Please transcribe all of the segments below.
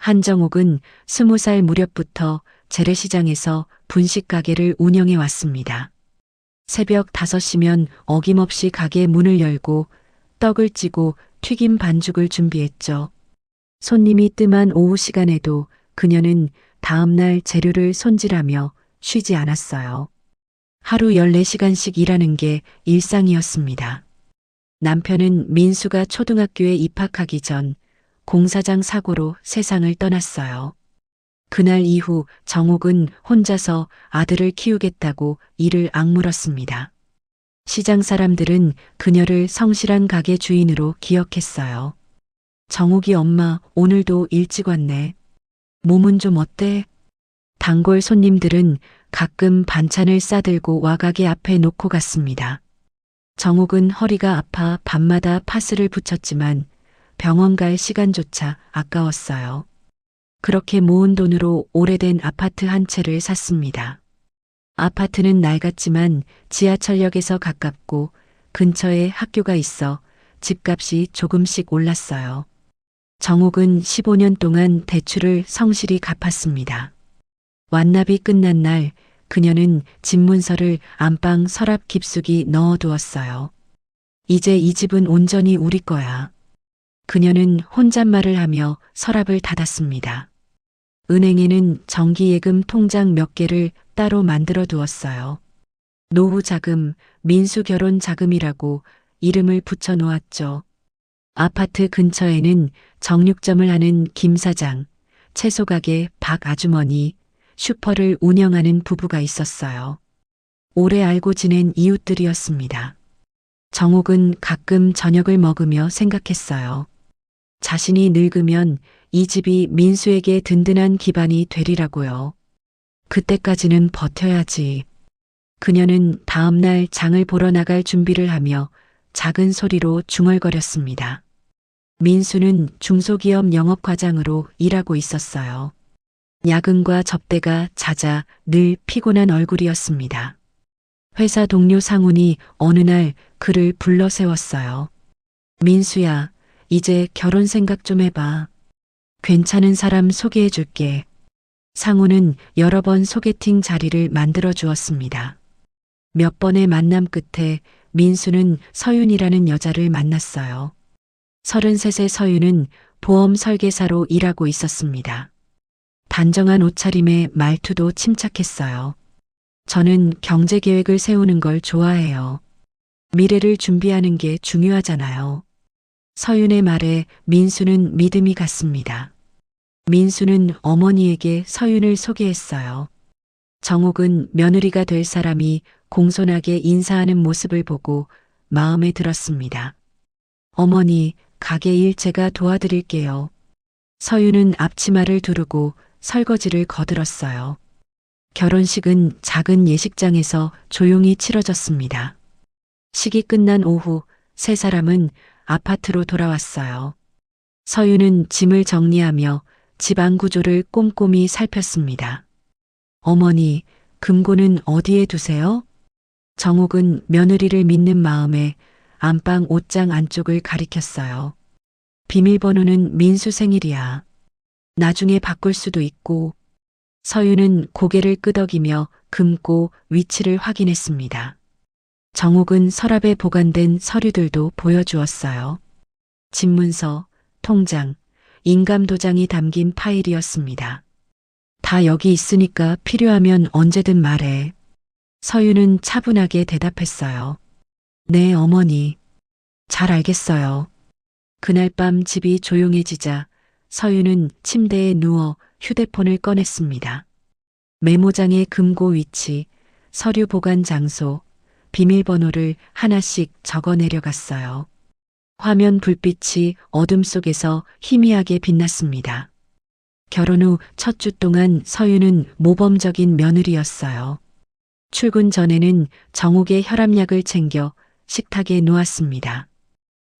한정옥은 20살 무렵부터 재래시장에서 분식 가게를 운영해 왔습니다. 새벽 5시면 어김없이 가게 문을 열고 떡을 찌고 튀김 반죽을 준비했죠. 손님이 뜸한 오후 시간에도 그녀는 다음날 재료를 손질하며 쉬지 않았어요. 하루 14시간씩 일하는 게 일상이었습니다. 남편은 민수가 초등학교에 입학하기 전 공사장 사고로 세상을 떠났어요. 그날 이후 정옥은 혼자서 아들을 키우겠다고 이를 악물었습니다. 시장 사람들은 그녀를 성실한 가게 주인으로 기억했어요. 정옥이 엄마 오늘도 일찍 왔네. 몸은 좀 어때? 단골 손님들은 가끔 반찬을 싸들고 와가게 앞에 놓고 갔습니다. 정옥은 허리가 아파 밤마다 파스를 붙였지만 병원 갈 시간조차 아까웠어요. 그렇게 모은 돈으로 오래된 아파트 한 채를 샀습니다. 아파트는 낡았지만 지하철역에서 가깝고 근처에 학교가 있어 집값이 조금씩 올랐어요. 정옥은 15년 동안 대출을 성실히 갚았습니다. 완납이 끝난 날 그녀는 집문서를 안방 서랍 깊숙이 넣어두었어요. 이제 이 집은 온전히 우리 거야. 그녀는 혼잣말을 하며 서랍을 닫았습니다. 은행에는 정기예금 통장 몇 개를 따로 만들어 두었어요. 노후 자금, 민수 결혼 자금이라고 이름을 붙여 놓았죠. 아파트 근처에는 정육점을 하는 김 사장, 채소 가게 박 아주머니, 슈퍼를 운영하는 부부가 있었어요. 오래 알고 지낸 이웃들이었습니다. 정옥은 가끔 저녁을 먹으며 생각했어요. 자신이 늙으면 이 집이 민수에게 든든한 기반이 되리라고요. 그때까지는 버텨야지. 그녀는 다음 날 장을 보러 나갈 준비를 하며 작은 소리로 중얼거렸습니다. 민수는 중소기업 영업과장으로 일하고 있었어요. 야근과 접대가 잦아 늘 피곤한 얼굴이었습니다. 회사 동료 상훈이 어느 날 그를 불러 세웠어요. 민수야, 이제 결혼 생각 좀 해봐. 괜찮은 사람 소개해 줄게. 상훈은 여러 번 소개팅 자리를 만들어 주었습니다. 몇 번의 만남 끝에 민수는 서윤이라는 여자를 만났어요. 33세 서윤은 보험 설계사로 일하고 있었습니다. 단정한 옷차림에 말투도 침착했어요. 저는 경제 계획을 세우는 걸 좋아해요. 미래를 준비하는 게 중요하잖아요. 서윤의 말에 민수는 믿음이 갔습니다. 민수는 어머니에게 서윤을 소개했어요. 정옥은 며느리가 될 사람이 공손하게 인사하는 모습을 보고 마음에 들었습니다. 어머니, 가게 일 제가 도와드릴게요. 서윤은 앞치마를 두르고 설거지를 거들었어요. 결혼식은 작은 예식장에서 조용히 치러졌습니다. 식이 끝난 오후 세 사람은 아파트로 돌아왔어요. 서윤은 짐을 정리하며 집안 구조를 꼼꼼히 살폈습니다. 어머니, 금고는 어디에 두세요? 정옥은 며느리를 믿는 마음에 안방 옷장 안쪽을 가리켰어요. 비밀번호는 민수 생일이야. 나중에 바꿀 수도 있고. 서윤은 고개를 끄덕이며 금고 위치를 확인했습니다. 정옥은 서랍에 보관된 서류들도 보여주었어요. 집문서, 통장, 인감도장이 담긴 파일이었습니다. 다 여기 있으니까 필요하면 언제든 말해. 서윤은 차분하게 대답했어요. 네, 어머니. 잘 알겠어요. 그날 밤 집이 조용해지자 서윤은 침대에 누워 휴대폰을 꺼냈습니다. 메모장의 금고 위치, 서류 보관 장소, 비밀번호를 하나씩 적어 내려갔어요. 화면 불빛이 어둠 속에서 희미하게 빛났습니다. 결혼 후 첫 주 동안 서윤은 모범적인 며느리였어요. 출근 전에는 정옥의 혈압약을 챙겨 식탁에 놓았습니다.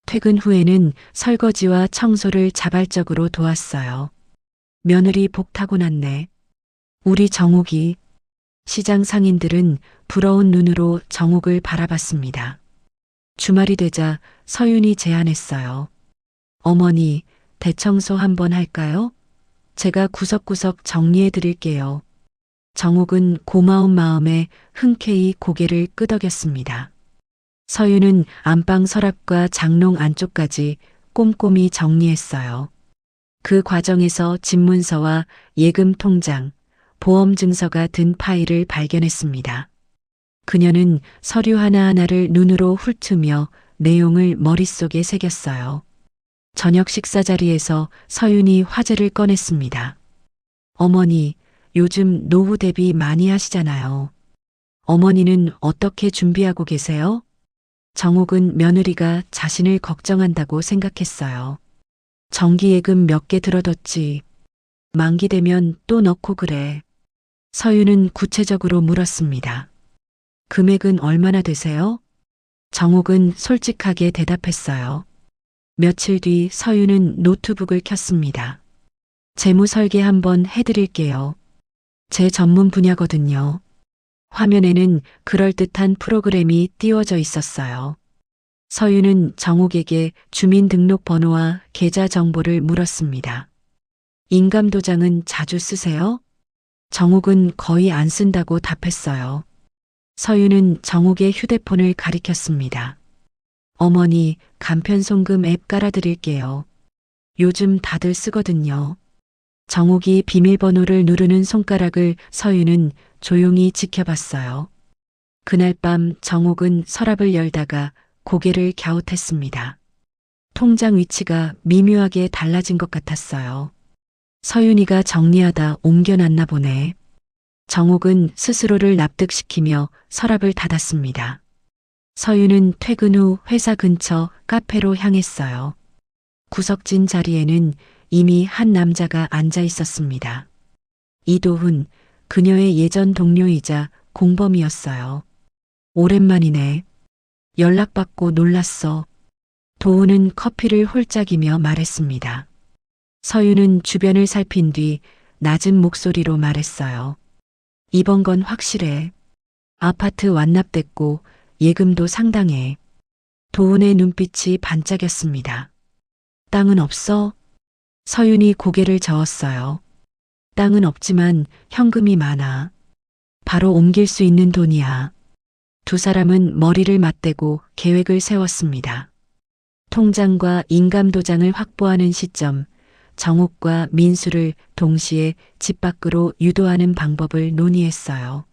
퇴근 후에는 설거지와 청소를 자발적으로 도왔어요. 며느리 복 타고났네. 우리 정옥이. 시장 상인들은 부러운 눈으로 정옥을 바라봤습니다. 주말이 되자 서윤이 제안했어요. 어머니, 대청소 한번 할까요? 제가 구석구석 정리해 드릴게요. 정옥은 고마운 마음에 흔쾌히 고개를 끄덕였습니다. 서윤은 안방 서랍과 장롱 안쪽까지 꼼꼼히 정리했어요. 그 과정에서 집문서와 예금 통장, 보험 증서가 든 파일을 발견했습니다. 그녀는 서류 하나하나를 눈으로 훑으며 내용을 머릿속에 새겼어요. 저녁 식사 자리에서 서윤이 화제를 꺼냈습니다. 어머니, 요즘 노후 대비 많이 하시잖아요. 어머니는 어떻게 준비하고 계세요? 정옥은 며느리가 자신을 걱정한다고 생각했어요. 정기예금 몇 개 들어뒀지. 만기 되면 또 넣고 그래. 서윤은 구체적으로 물었습니다. 금액은 얼마나 되세요? 정옥은 솔직하게 대답했어요. 며칠 뒤 서윤은 노트북을 켰습니다. 재무 설계 한번 해드릴게요. 제 전문 분야거든요. 화면에는 그럴듯한 프로그램이 띄워져 있었어요. 서윤은 정옥에게 주민등록번호와 계좌 정보를 물었습니다. 인감도장은 자주 쓰세요? 정옥은 거의 안 쓴다고 답했어요. 서윤은 정옥의 휴대폰을 가리켰습니다. 어머니, 간편송금 앱 깔아드릴게요. 요즘 다들 쓰거든요. 정옥이 비밀번호를 누르는 손가락을 서윤은 조용히 지켜봤어요. 그날 밤 정옥은 서랍을 열다가 고개를 갸웃했습니다. 통장 위치가 미묘하게 달라진 것 같았어요. 서윤이가 정리하다 옮겨놨나 보네. 정옥은 스스로를 납득시키며 서랍을 닫았습니다. 서윤은 퇴근 후 회사 근처 카페로 향했어요. 구석진 자리에는 이미 한 남자가 앉아 있었습니다. 이도훈, 그녀의 예전 동료이자 공범이었어요. 오랜만이네. 연락받고 놀랐어. 도훈은 커피를 홀짝이며 말했습니다. 서윤은 주변을 살핀 뒤 낮은 목소리로 말했어요. 이번 건 확실해. 아파트 완납됐고 예금도 상당해. 도훈의 눈빛이 반짝였습니다. 땅은 없어? 서윤이 고개를 저었어요. 땅은 없지만 현금이 많아. 바로 옮길 수 있는 돈이야. 두 사람은 머리를 맞대고 계획을 세웠습니다. 통장과 인감도장을 확보하는 시점, 정옥과 민수를 동시에 집 밖으로 유도하는 방법을 논의했어요.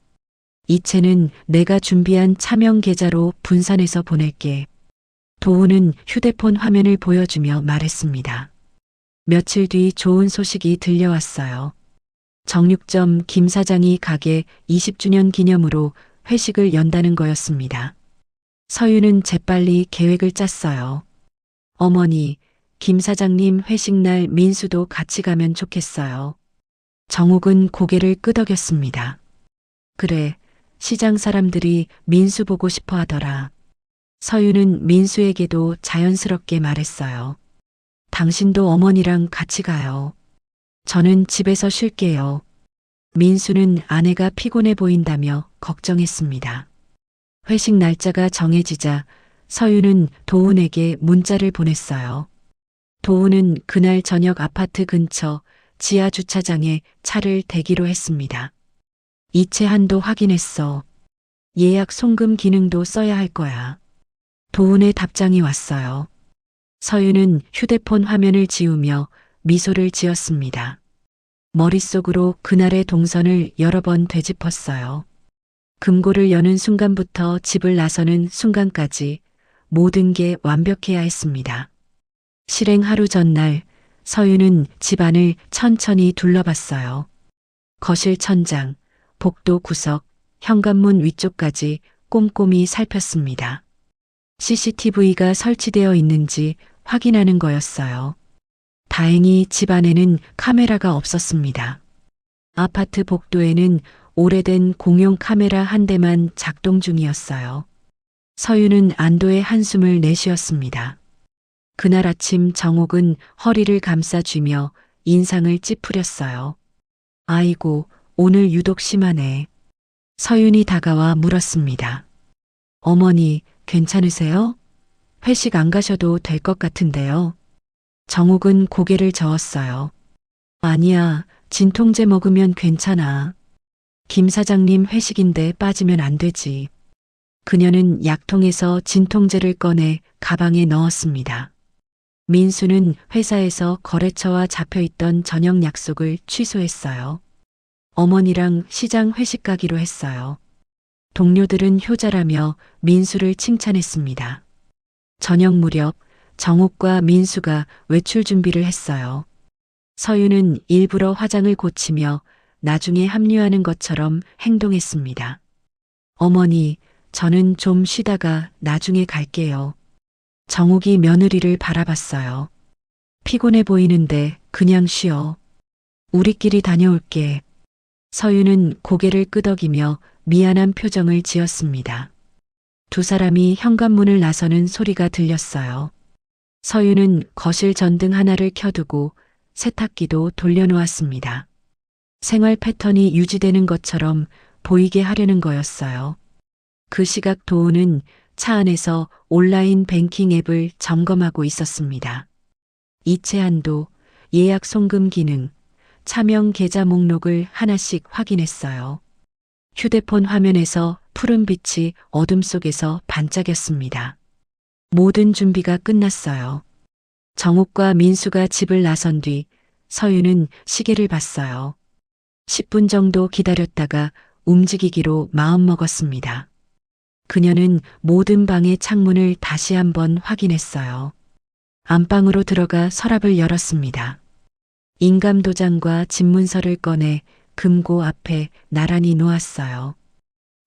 이체는 내가 준비한 차명 계좌로 분산해서 보낼게. 도훈은 휴대폰 화면을 보여주며 말했습니다. 며칠 뒤 좋은 소식이 들려왔어요. 정육점 김 사장이 가게 20주년 기념으로 회식을 연다는 거였습니다. 서윤은 재빨리 계획을 짰어요. 어머니, 김 사장님 회식날 민수도 같이 가면 좋겠어요. 정옥은 고개를 끄덕였습니다. 그래, 시장 사람들이 민수 보고 싶어 하더라. 서윤은 민수에게도 자연스럽게 말했어요. 당신도 어머니랑 같이 가요. 저는 집에서 쉴게요. 민수는 아내가 피곤해 보인다며 걱정했습니다. 회식 날짜가 정해지자 서윤은 도훈에게 문자를 보냈어요. 도훈은 그날 저녁 아파트 근처 지하 주차장에 차를 대기로 했습니다. 이체 한도 확인했어. 예약 송금 기능도 써야 할 거야. 도훈의 답장이 왔어요. 서윤은 휴대폰 화면을 지우며 미소를 지었습니다. 머릿속으로 그날의 동선을 여러 번 되짚었어요. 금고를 여는 순간부터 집을 나서는 순간까지 모든 게 완벽해야 했습니다. 실행 하루 전날 서윤은 집안을 천천히 둘러봤어요. 거실 천장, 복도 구석, 현관문 위쪽까지 꼼꼼히 살폈습니다. CCTV가 설치되어 있는지 확인하는 거였어요. 다행히 집 안에는 카메라가 없었습니다. 아파트 복도에는 오래된 공용 카메라 한 대만 작동 중이었어요. 서윤은 안도의 한숨을 내쉬었습니다. 그날 아침 정옥은 허리를 감싸쥐며 인상을 찌푸렸어요. 아이고, 오늘 유독 심하네. 서윤이 다가와 물었습니다. 어머니, 괜찮으세요? 회식 안 가셔도 될 것 같은데요. 정옥은 고개를 저었어요. 아니야, 진통제 먹으면 괜찮아. 김 사장님 회식인데 빠지면 안 되지. 그녀는 약통에서 진통제를 꺼내 가방에 넣었습니다. 민수는 회사에서 거래처와 잡혀 있던 저녁 약속을 취소했어요. 어머니랑 시장 회식 가기로 했어요. 동료들은 효자라며 민수를 칭찬했습니다. 저녁 무렵 정옥과 민수가 외출 준비를 했어요. 서유는 일부러 화장을 고치며 나중에 합류하는 것처럼 행동했습니다. 어머니, 저는 좀 쉬다가 나중에 갈게요. 정옥이 며느리를 바라봤어요. 피곤해 보이는데 그냥 쉬어. 우리끼리 다녀올게. 서유는 고개를 끄덕이며 미안한 표정을 지었습니다. 두 사람이 현관문을 나서는 소리가 들렸어요. 서유는 거실 전등 하나를 켜두고 세탁기도 돌려놓았습니다. 생활 패턴이 유지되는 것처럼 보이게 하려는 거였어요. 그 시각 도우는 차 안에서 온라인 뱅킹 앱을 점검하고 있었습니다. 이체 한도, 예약 송금 기능, 차명 계좌 목록을 하나씩 확인했어요. 휴대폰 화면에서 푸른 빛이 어둠 속에서 반짝였습니다. 모든 준비가 끝났어요. 정옥과 민수가 집을 나선 뒤 서유는 시계를 봤어요. 10분 정도 기다렸다가 움직이기로 마음먹었습니다. 그녀는 모든 방의 창문을 다시 한번 확인했어요. 안방으로 들어가 서랍을 열었습니다. 인감도장과 집문서를 꺼내 금고 앞에 나란히 놓았어요.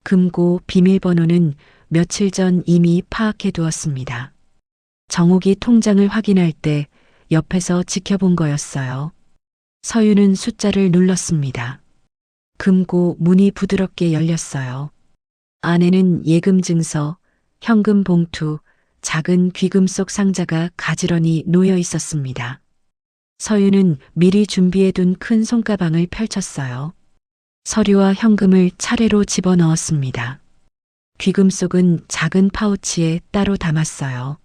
금고 비밀번호는 며칠 전 이미 파악해 두었습니다. 정옥이 통장을 확인할 때 옆에서 지켜본 거였어요. 서유는 숫자를 눌렀습니다. 금고 문이 부드럽게 열렸어요. 안에는 예금 증서, 현금 봉투, 작은 귀금 속 상자가 가지런히 놓여 있었습니다. 서유는 미리 준비해둔 큰 손가방을 펼쳤어요. 서류와 현금을 차례로 집어넣었습니다. 귀금 속은 작은 파우치에 따로 담았어요.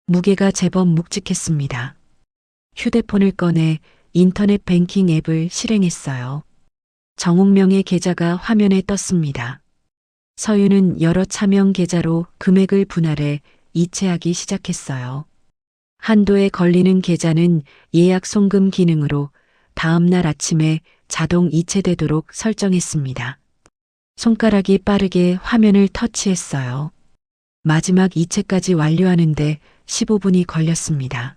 무게가 제법 묵직했습니다. 휴대폰을 꺼내 인터넷 뱅킹 앱을 실행했어요. 정옥명의 계좌가 화면에 떴습니다. 서유는 여러 차명 계좌로 금액을 분할해 이체하기 시작했어요. 한도에 걸리는 계좌는 예약 송금 기능으로 다음 날 아침에 자동 이체되도록 설정했습니다. 손가락이 빠르게 화면을 터치했어요. 마지막 이체까지 완료하는데 15분이 걸렸습니다.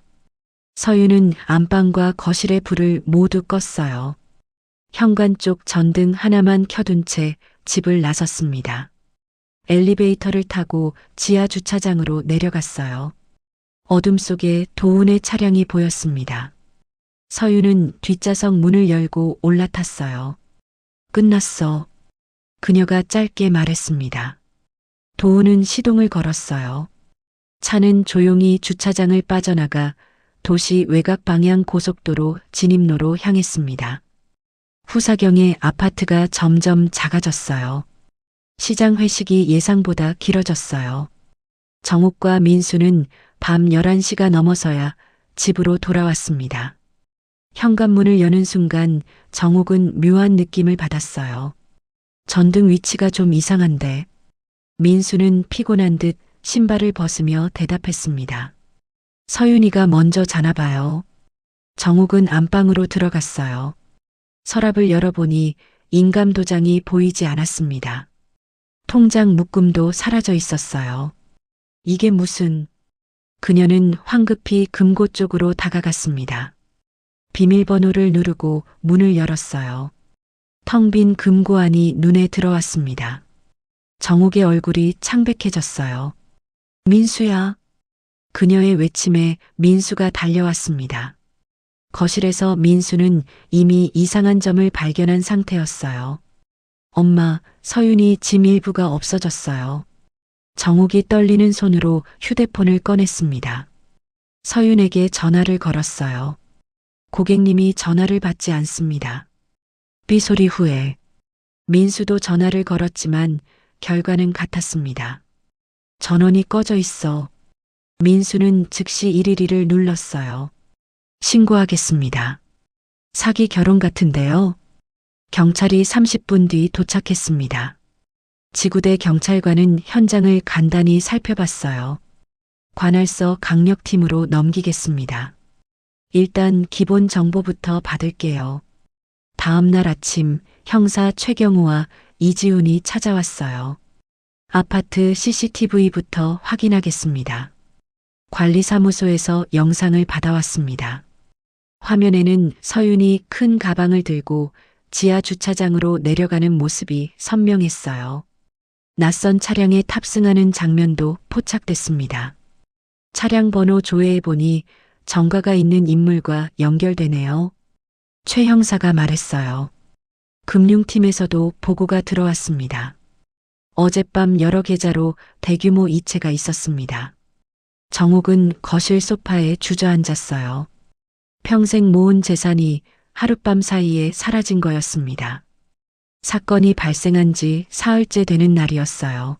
서유는 안방과 거실의 불을 모두 껐어요. 현관 쪽 전등 하나만 켜둔 채 집을 나섰습니다. 엘리베이터를 타고 지하 주차장으로 내려갔어요. 어둠 속에 도운의 차량이 보였습니다. 서유는 뒷좌석 문을 열고 올라탔어요. 끝났어. 그녀가 짧게 말했습니다. 도운은 시동을 걸었어요. 차는 조용히 주차장을 빠져나가 도시 외곽 방향 고속도로 진입로로 향했습니다. 후사경의 아파트가 점점 작아졌어요. 시장 회식이 예상보다 길어졌어요. 정옥과 민수는 밤 11시가 넘어서야 집으로 돌아왔습니다. 현관문을 여는 순간 정옥은 묘한 느낌을 받았어요. 전등 위치가 좀 이상한데. 민수는 피곤한 듯 신발을 벗으며 대답했습니다. 서윤이가 먼저 자나 봐요. 정옥은 안방으로 들어갔어요. 서랍을 열어보니 인감도장이 보이지 않았습니다. 통장 묶음도 사라져 있었어요. 이게 무슨... 그녀는 황급히 금고 쪽으로 다가갔습니다. 비밀번호를 누르고 문을 열었어요. 텅 빈 금고 안이 눈에 들어왔습니다. 정옥의 얼굴이 창백해졌어요. 민수야. 그녀의 외침에 민수가 달려왔습니다. 거실에서 민수는 이미 이상한 점을 발견한 상태였어요. 엄마, 서윤이 짐 일부가 없어졌어요. 정옥이 떨리는 손으로 휴대폰을 꺼냈습니다. 서윤에게 전화를 걸었어요. 고객님이 전화를 받지 않습니다. 삐소리 후에 민수도 전화를 걸었지만 결과는 같았습니다. 전원이 꺼져 있어. 민수는 즉시 112를 눌렀어요. 신고하겠습니다. 사기 결혼 같은데요. 경찰이 30분 뒤 도착했습니다. 지구대 경찰관은 현장을 간단히 살펴봤어요. 관할서 강력팀으로 넘기겠습니다. 일단 기본 정보부터 받을게요. 다음 날 아침 형사 최경우와 이지훈이 찾아왔어요. 아파트 CCTV부터 확인하겠습니다. 관리사무소에서 영상을 받아왔습니다. 화면에는 서윤이 큰 가방을 들고 지하 주차장으로 내려가는 모습이 선명했어요. 낯선 차량에 탑승하는 장면도 포착됐습니다. 차량 번호 조회해보니 정가가 있는 인물과 연결되네요. 최 형사가 말했어요. 금융팀에서도 보고가 들어왔습니다. 어젯밤 여러 계좌로 대규모 이체가 있었습니다. 정욱은 거실 소파에 주저앉았어요. 평생 모은 재산이 하룻밤 사이에 사라진 거였습니다. 사건이 발생한 지 사흘째 되는 날이었어요.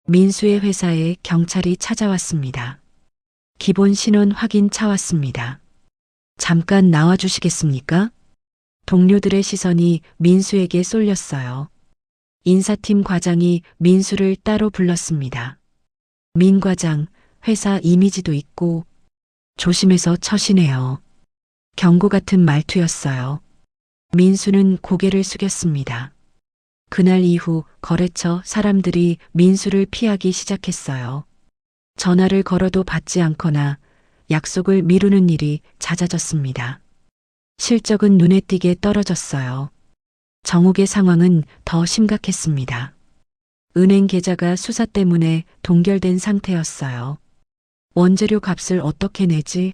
민수의 회사에 경찰이 찾아왔습니다. 기본 신원 확인 차 왔습니다. 잠깐 나와주시겠습니까? 동료들의 시선이 민수에게 쏠렸어요. 인사팀 과장이 민수를 따로 불렀습니다. 민 과장, 회사 이미지도 있고 조심해서 처신해요. 경고 같은 말투였어요. 민수는 고개를 숙였습니다. 그날 이후 거래처 사람들이 민수를 피하기 시작했어요. 전화를 걸어도 받지 않거나 약속을 미루는 일이 잦아졌습니다. 실적은 눈에 띄게 떨어졌어요. 정욱의 상황은 더 심각했습니다. 은행 계좌가 수사 때문에 동결된 상태였어요. 원재료 값을 어떻게 내지?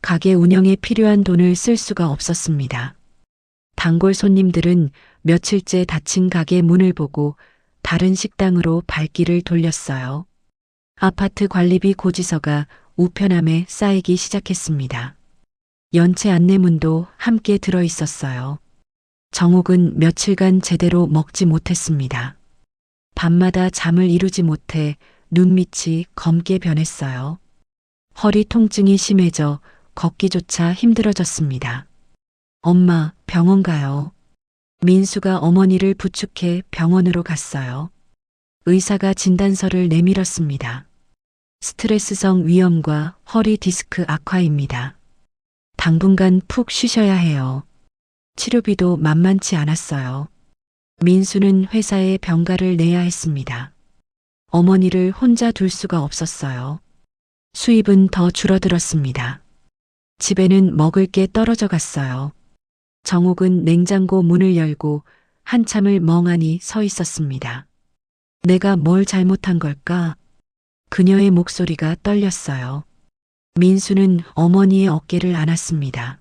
가게 운영에 필요한 돈을 쓸 수가 없었습니다. 단골 손님들은 며칠째 닫힌 가게 문을 보고 다른 식당으로 발길을 돌렸어요. 아파트 관리비 고지서가 우편함에 쌓이기 시작했습니다. 연체 안내문도 함께 들어 있었어요. 정욱은 며칠간 제대로 먹지 못했습니다. 밤마다 잠을 이루지 못해 눈밑이 검게 변했어요. 허리 통증이 심해져 걷기조차 힘들어졌습니다. 엄마, 병원 가요. 민수가 어머니를 부축해 병원으로 갔어요. 의사가 진단서를 내밀었습니다. 스트레스성 위염과 허리 디스크 악화입니다. 당분간 푹 쉬셔야 해요. 치료비도 만만치 않았어요. 민수는 회사에 병가를 내야 했습니다. 어머니를 혼자 둘 수가 없었어요. 수입은 더 줄어들었습니다. 집에는 먹을 게 떨어져 갔어요. 정욱은 냉장고 문을 열고 한참을 멍하니 서 있었습니다. 내가 뭘 잘못한 걸까? 그녀의 목소리가 떨렸어요. 민수는 어머니의 어깨를 안았습니다.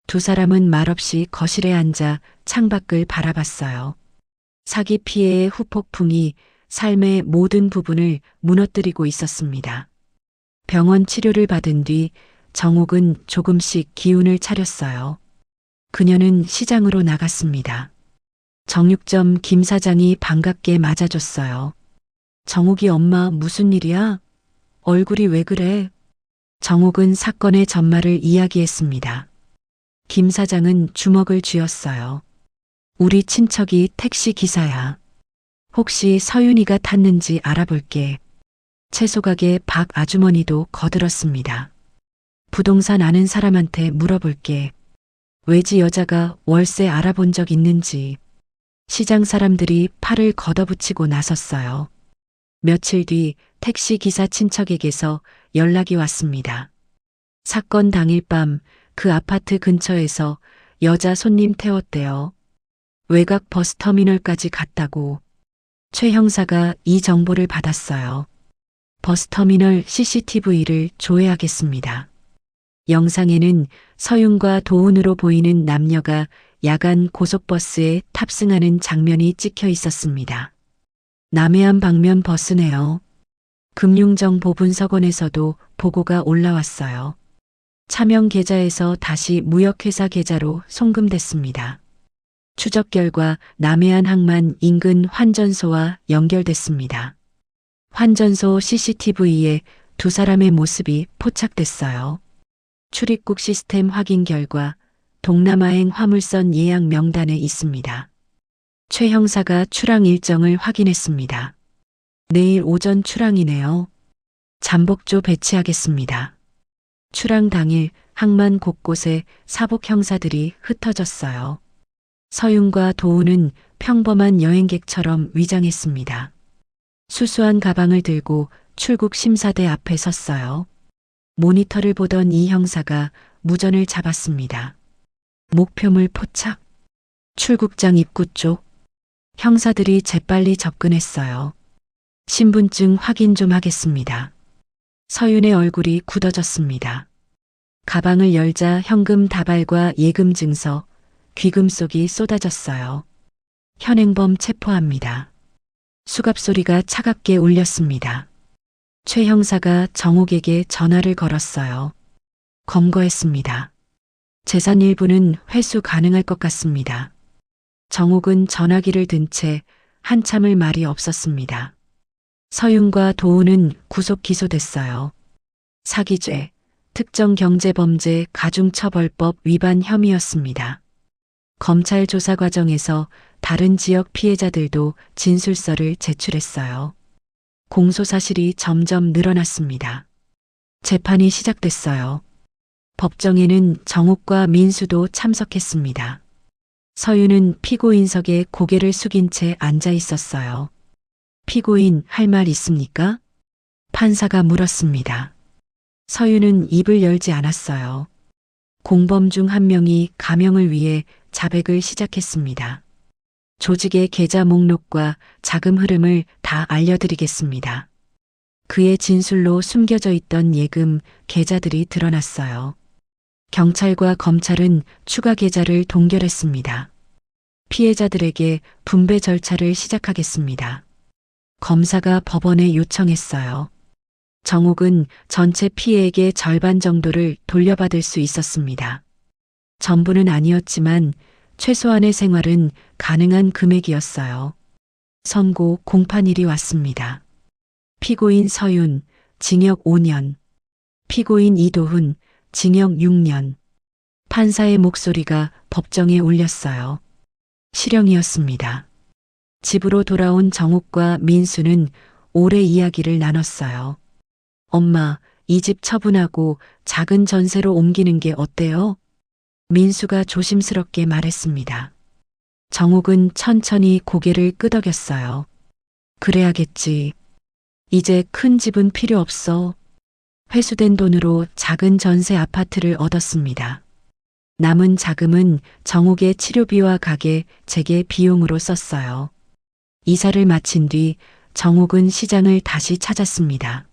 두 사람은 말없이 거실에 앉아 창밖을 바라봤어요. 사기 피해의 후폭풍이 삶의 모든 부분을 무너뜨리고 있었습니다. 병원 치료를 받은 뒤 정욱은 조금씩 기운을 차렸어요. 그녀는 시장으로 나갔습니다. 정육점 김 사장이 반갑게 맞아줬어요. 정욱이 엄마 무슨 일이야? 얼굴이 왜 그래? 정욱은 사건의 전말을 이야기했습니다. 김 사장은 주먹을 쥐었어요. 우리 친척이 택시 기사야. 혹시 서윤이가 탔는지 알아볼게. 채소가게 박 아주머니도 거들었습니다. 부동산 아는 사람한테 물어볼게. 외지 여자가 월세 알아본 적 있는지. 시장 사람들이 팔을 걷어붙이고 나섰어요. 며칠 뒤 택시 기사 친척에게서 연락이 왔습니다. 사건 당일 밤 그 아파트 근처에서 여자 손님 태웠대요. 외곽 버스터미널까지 갔다고. 최 형사가 이 정보를 받았어요. 버스터미널 CCTV를 조회하겠습니다. 영상에는 서윤과 도훈으로 보이는 남녀가 야간 고속버스에 탑승하는 장면이 찍혀 있었습니다. 남해안 방면 버스네요. 금융정보분석원에서도 보고가 올라왔어요. 차명 계좌에서 다시 무역회사 계좌로 송금됐습니다. 추적 결과 남해안 항만 인근 환전소와 연결됐습니다. 환전소 CCTV에 두 사람의 모습이 포착됐어요. 출입국 시스템 확인 결과 동남아행 화물선 예약 명단에 있습니다. 최 형사가 출항 일정을 확인했습니다. 내일 오전 출항이네요. 잠복조 배치하겠습니다. 출항 당일 항만 곳곳에 사복 형사들이 흩어졌어요. 서윤과 도훈은 평범한 여행객처럼 위장했습니다. 수수한 가방을 들고 출국 심사대 앞에 섰어요. 모니터를 보던 이 형사가 무전을 잡았습니다. 목표물 포착. 출국장 입구 쪽. 형사들이 재빨리 접근했어요. 신분증 확인 좀 하겠습니다. 서윤의 얼굴이 굳어졌습니다. 가방을 열자 현금 다발과 예금 증서, 귀금 속이 쏟아졌어요. 현행범 체포합니다. 수갑 소리가 차갑게 울렸습니다. 최 형사가 정옥에게 전화를 걸었어요. 검거했습니다. 재산 일부는 회수 가능할 것 같습니다. 정옥은 전화기를 든 채 한참을 말이 없었습니다. 서윤과 도훈은 구속 기소됐어요. 사기죄, 특정경제범죄 가중처벌법 위반 혐의였습니다. 검찰 조사 과정에서 다른 지역 피해자들도 진술서를 제출했어요. 공소 사실이 점점 늘어났습니다. 재판이 시작됐어요. 법정에는 정옥과 민수도 참석했습니다. 서윤은 피고인석에 고개를 숙인 채 앉아 있었어요. 피고인 할 말 있습니까? 판사가 물었습니다. 서윤은 입을 열지 않았어요. 공범 중 한 명이 가명을 위해 자백을 시작했습니다. 조직의 계좌 목록과 자금 흐름을 다 알려드리겠습니다. 그의 진술로 숨겨져 있던 예금, 계좌들이 드러났어요. 경찰과 검찰은 추가 계좌를 동결했습니다. 피해자들에게 분배 절차를 시작하겠습니다. 검사가 법원에 요청했어요. 정옥은 전체 피해액의 절반 정도를 돌려받을 수 있었습니다. 전부는 아니었지만 최소한의 생활은 가능한 금액이었어요. 선고 공판일이 왔습니다. 피고인 서윤, 징역 5년. 피고인 이도훈, 징역 6년. 판사의 목소리가 법정에 울렸어요. 실형이었습니다. 집으로 돌아온 정옥과 민수는 오래 이야기를 나눴어요. 엄마, 이 집 처분하고 작은 전세로 옮기는 게 어때요? 민수가 조심스럽게 말했습니다. 정옥은 천천히 고개를 끄덕였어요. 그래야겠지. 이제 큰 집은 필요 없어. 회수된 돈으로 작은 전세 아파트를 얻었습니다. 남은 자금은 정옥의 치료비와 가게, 재개 비용으로 썼어요. 이사를 마친 뒤 정옥은 시장을 다시 찾았습니다.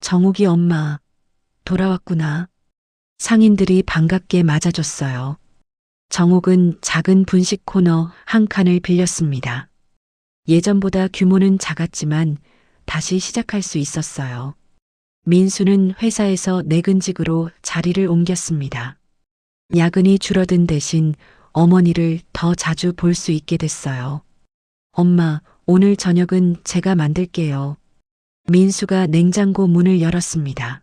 정옥이 엄마, 돌아왔구나. 상인들이 반갑게 맞아줬어요. 정옥은 작은 분식 코너 한 칸을 빌렸습니다. 예전보다 규모는 작았지만 다시 시작할 수 있었어요. 민수는 회사에서 내근직으로 자리를 옮겼습니다. 야근이 줄어든 대신 어머니를 더 자주 볼 수 있게 됐어요. 엄마, 오늘 저녁은 제가 만들게요. 민수가 냉장고 문을 열었습니다.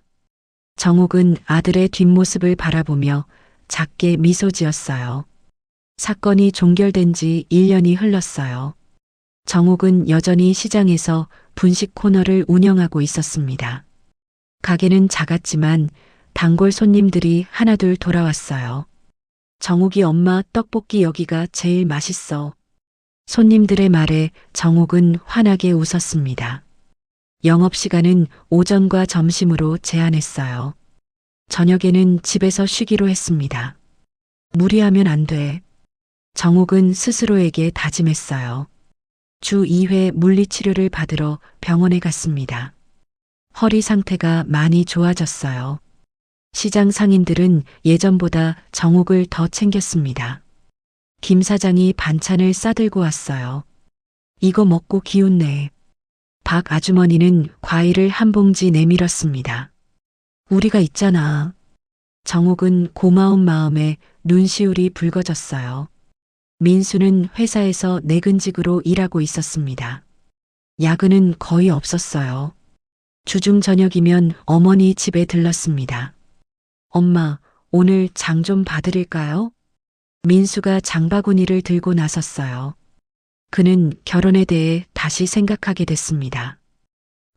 정옥은 아들의 뒷모습을 바라보며 작게 미소 지었어요. 사건이 종결된 지 1년이 흘렀어요. 정옥은 여전히 시장에서 분식 코너를 운영하고 있었습니다. 가게는 작았지만 단골 손님들이 하나둘 돌아왔어요. 정옥이 엄마 떡볶이 여기가 제일 맛있어. 손님들의 말에 정옥은 환하게 웃었습니다. 영업시간은 오전과 점심으로 제한했어요. 저녁에는 집에서 쉬기로 했습니다. 무리하면 안 돼. 정옥은 스스로에게 다짐했어요. 주 2회 물리치료를 받으러 병원에 갔습니다. 허리 상태가 많이 좋아졌어요. 시장 상인들은 예전보다 정옥을 더 챙겼습니다. 김 사장이 반찬을 싸들고 왔어요. 이거 먹고 기운내. 박 아주머니는 과일을 한 봉지 내밀었습니다. 우리가 있잖아. 정옥은 고마운 마음에 눈시울이 붉어졌어요. 민수는 회사에서 내근직으로 일하고 있었습니다. 야근은 거의 없었어요. 주중 저녁이면 어머니 집에 들렀습니다. 엄마, 오늘 장 좀 봐드릴까요? 민수가 장바구니를 들고 나섰어요. 그는 결혼에 대해 다시 생각하게 됐습니다.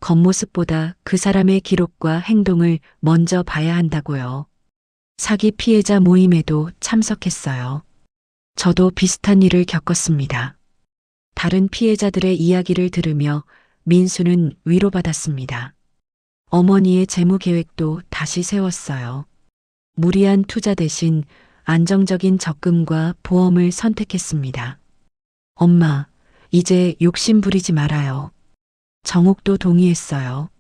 겉모습보다 그 사람의 기록과 행동을 먼저 봐야 한다고요. 사기 피해자 모임에도 참석했어요. 저도 비슷한 일을 겪었습니다. 다른 피해자들의 이야기를 들으며 민수는 위로받았습니다. 어머니의 재무 계획도 다시 세웠어요. 무리한 투자 대신 안정적인 적금과 보험을 선택했습니다. 엄마, 이제 욕심 부리지 말아요. 정옥도 동의했어요.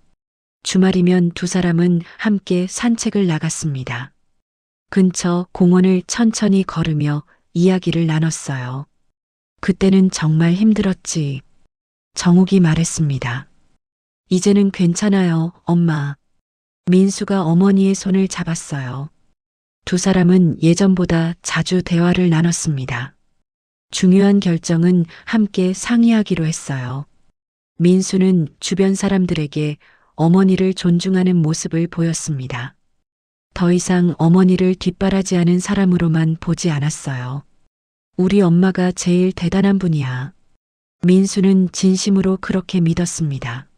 주말이면 두 사람은 함께 산책을 나갔습니다. 근처 공원을 천천히 걸으며 이야기를 나눴어요. 그때는 정말 힘들었지. 정옥이 말했습니다. 이제는 괜찮아요, 엄마. 민수가 어머니의 손을 잡았어요. 두 사람은 예전보다 자주 대화를 나눴습니다. 중요한 결정은 함께 상의하기로 했어요. 민수는 주변 사람들에게 어머니를 존중하는 모습을 보였습니다. 더 이상 어머니를 뒷바라지하는 사람으로만 보지 않았어요. 우리 엄마가 제일 대단한 분이야. 민수는 진심으로 그렇게 믿었습니다.